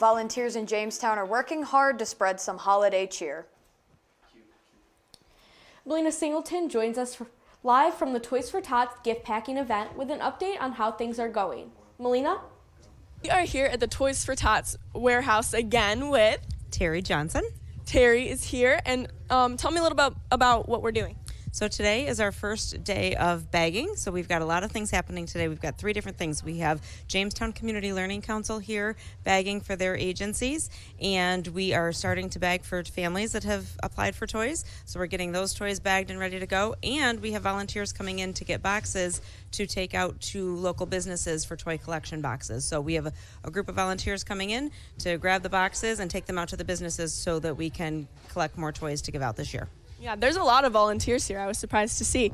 Volunteers in Jamestown are working hard to spread some holiday cheer. Melina Singleton joins us live from the Toys for Tots gift packing event with an update on how things are going. Melina? We are here at the Toys for Tots warehouse again with Terry Johnson. Terry is here, and tell me a little bit about what we're doing. So today is our first day of bagging. So we've got a lot of things happening today. We've got 3 different things. We have Jamestown Community Learning Council here bagging for their agencies, and we are starting to bag for families that have applied for toys. So we're getting those toys bagged and ready to go, and we have volunteers coming in to get boxes to take out to local businesses for toy collection boxes. So we have a group of volunteers coming in to grab the boxes and take them out to the businesses so that we can collect more toys to give out this year. Yeah, there's a lot of volunteers here. I was surprised to see.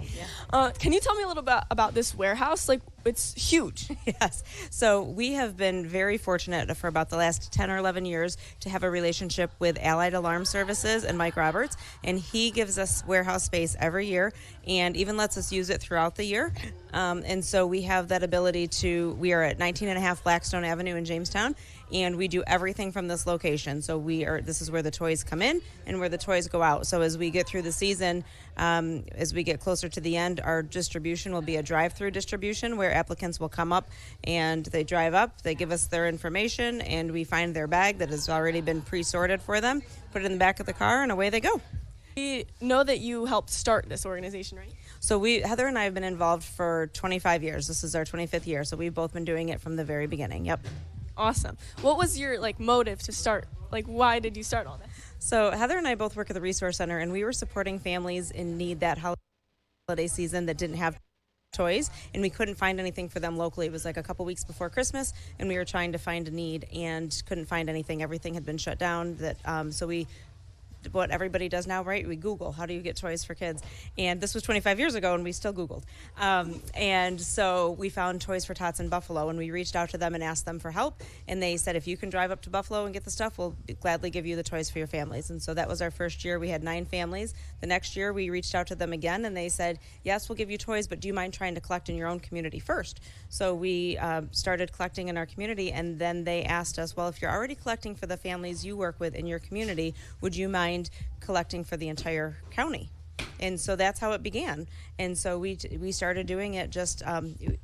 Yeah. Can you tell me a little bit about this warehouse? Like, it's huge. Yes. So we have been very fortunate for about the last 10 or 11 years to have a relationship with Allied Alarm Services and Mike Roberts, and he gives us warehouse space every year and even lets us use it throughout the year. And so we have that ability we are at 19.5 Blackstone Avenue in Jamestown, and we do everything from this location. So this is where the toys come in and where the toys go out. So as we get through the season, as we get closer to the end, our distribution will be a drive-through distribution where applicants will come up and they drive up, they give us their information, and we find their bag that has already been pre-sorted for them, put it in the back of the car, and away they go. We know that you helped start this organization, right? So Heather and I have been involved for 25 years. This is our 25th year, so we've both been doing it from the very beginning. Yep. Awesome. What was your motive to start? Why did you start all this? So Heather and I both work at the Resource Center, and we were supporting families in need that holiday season that didn't have toys, and we couldn't find anything for them locally. It was like a couple weeks before Christmas, and we were trying to find a need and couldn't find anything. Everything had been shut down. So what everybody does now, right? We Google, how do you get toys for kids? And this was 25 years ago, and we still Googled. And so we found Toys for Tots in Buffalo, and we reached out to them and asked them for help. And they said, if you can drive up to Buffalo and get the stuff, we'll gladly give you the toys for your families. And so that was our first year. We had 9 families. The next year, we reached out to them again, and they said, yes, we'll give you toys, but do you mind trying to collect in your own community first? So we started collecting in our community, and then they asked us, well, if you're already collecting for the families you work with in your community, would you mind collecting for the entire county? And so that's how it began. And so we started doing it just,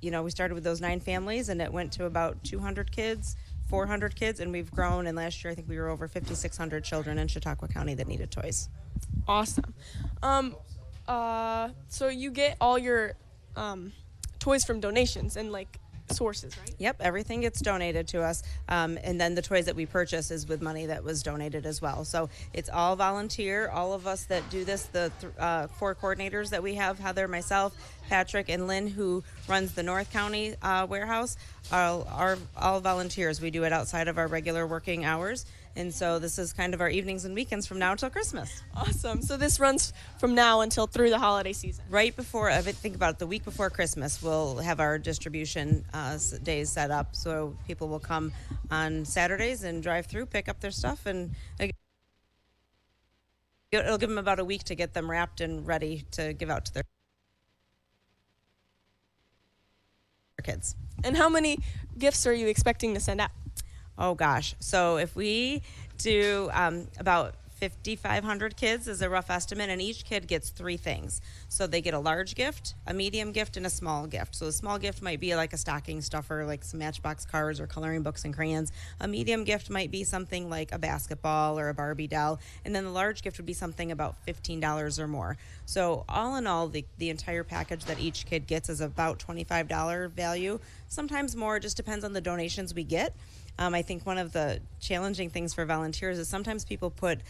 we started with those 9 families, and it went to about 200 kids, 400 kids, and we've grown. And last year, I think we were over 5,600 children in Chautauqua County that needed toys. Awesome. So you get all your toys from donations and sources, right? Yep, everything gets donated to us, and then the toys that we purchase is with money that was donated as well. So it's all volunteer. All of us that do this, the 4 coordinators that we have, Heather, myself, Patrick, and Lynn, who runs the North County warehouse, are all volunteers. We do it outside of our regular working hours. And so this is kind of our evenings and weekends from now until Christmas. Awesome. So this runs from now until through the holiday season. Right before, think about it, the week before Christmas, we'll have our distribution days set up. So people will come on Saturdays and drive through, pick up their stuff, and it'll give them about a week to get them wrapped and ready to give out to their kids. And how many gifts are you expecting to send out? Oh gosh. So if we do about 5,500 kids is a rough estimate, and each kid gets 3 things. So they get a large gift, a medium gift, and a small gift. So a small gift might be like a stocking stuffer, like some Matchbox cards or coloring books and crayons. A medium gift might be something like a basketball or a Barbie doll. And then the large gift would be something about $15 or more. So all in all, the entire package that each kid gets is about $25 value. Sometimes more, it just depends on the donations we get. I think one of the challenging things for volunteers is sometimes people put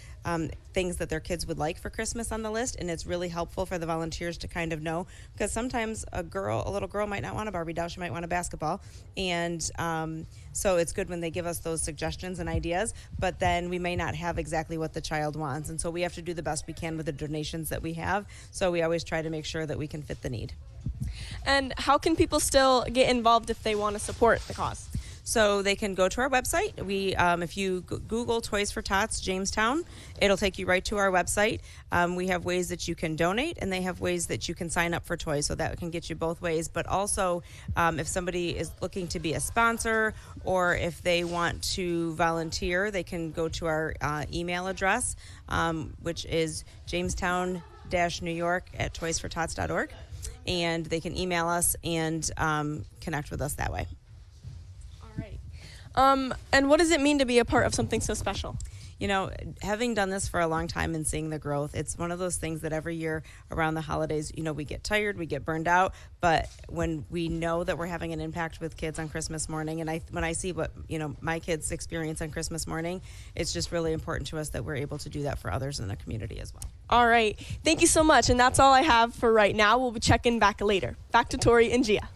things that their kids would like for Christmas on the list, and it's really helpful for the volunteers to kind of know, because sometimes a little girl might not want a Barbie doll, she might want a basketball, and so it's good when they give us those suggestions and ideas, but then we may not have exactly what the child wants, and so we have to do the best we can with the donations that we have, so we always try to make sure that we can fit the need. And how can people still get involved if they want to support the cause? So they can go to our website. We, if you Google Toys for Tots Jamestown, it'll take you right to our website. We have ways that you can donate, and they have ways that you can sign up for toys, so that can get you both ways. But also, if somebody is looking to be a sponsor, or if they want to volunteer, they can go to our email address, which is jamestown-newyork@toysfortots.org, and they can email us and connect with us that way. All right. And what does it mean to be a part of something so special? You know, having done this for a long time and seeing the growth, it's one of those things that every year around the holidays, you know, we get tired, we get burned out, but when we know that we're having an impact with kids on Christmas morning, and when I see what, you know, my kids experience on Christmas morning, it's just really important to us that we're able to do that for others in the community as well. All right. Thank you so much. And that's all I have for right now. We'll be checking back later. Back to Tori and Gia.